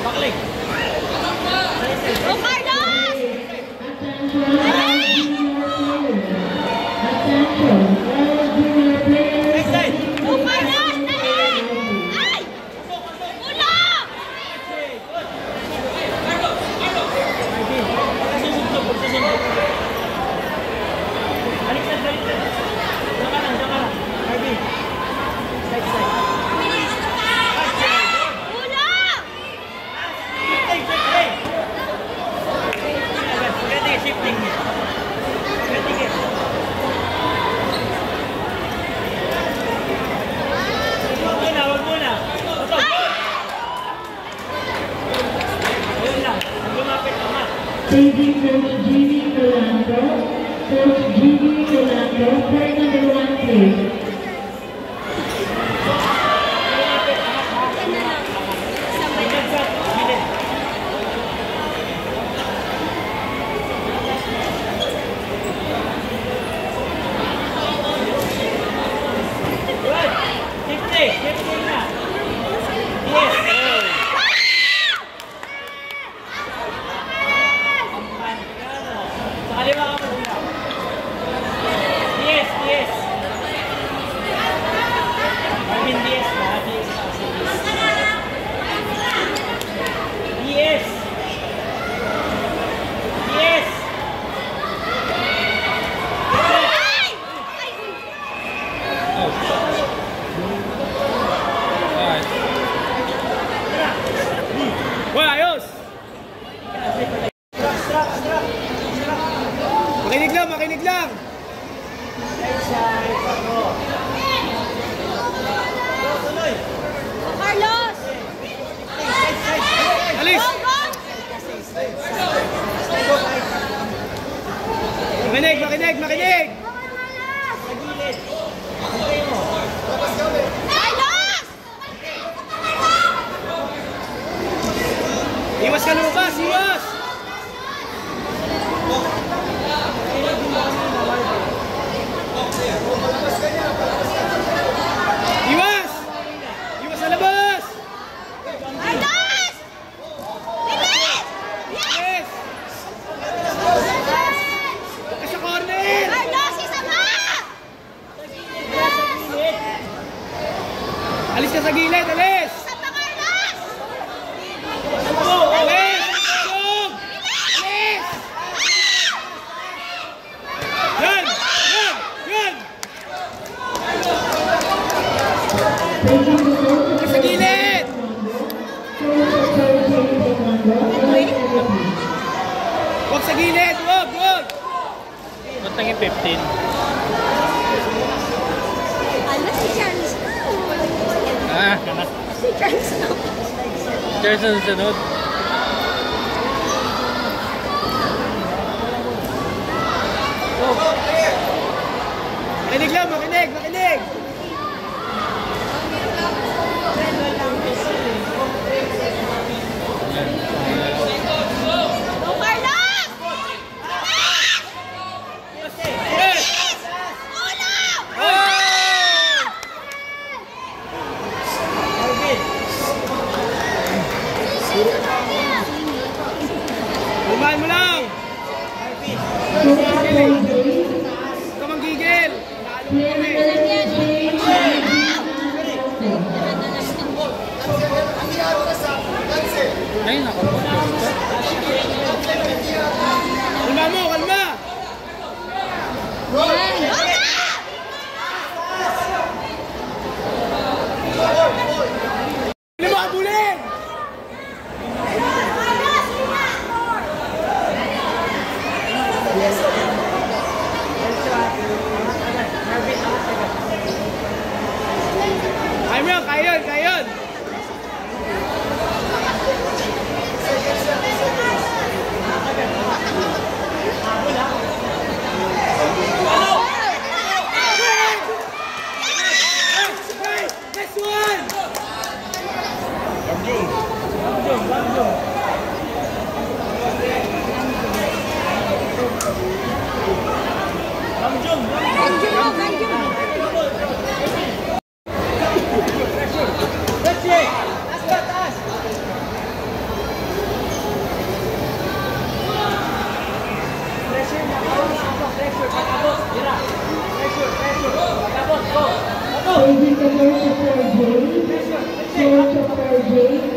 Bakalik. Changing coach Jimmy Rolando, coach Jimmy Rolando, play number 1 please. Makinig lang! Carlos! Alis! Makinig! Carlos! Iwas ka lumabas! Iwas! Iwas sa labas! Carlos! Bilis! Yes! Huwag sa corner! Carlos, isa pa! Alis ka sa gilid! Alis! Isa pa, Carlos! Alis! Alis! Yan! Sa gilid! Huwag sa gilid! Huwag! Matang yung 15. Ano si Charles? Si Charles na. Charles na sunod. Makinig lang! Makinig! Go, Carlos! Bilis! Ulo! Lumayan mo lang! Kamang gigil! Ay, nako. Kalma! Hindi mo abulin! Kaya yun! Next one! Changing the coach of 4J. Coach of 4J.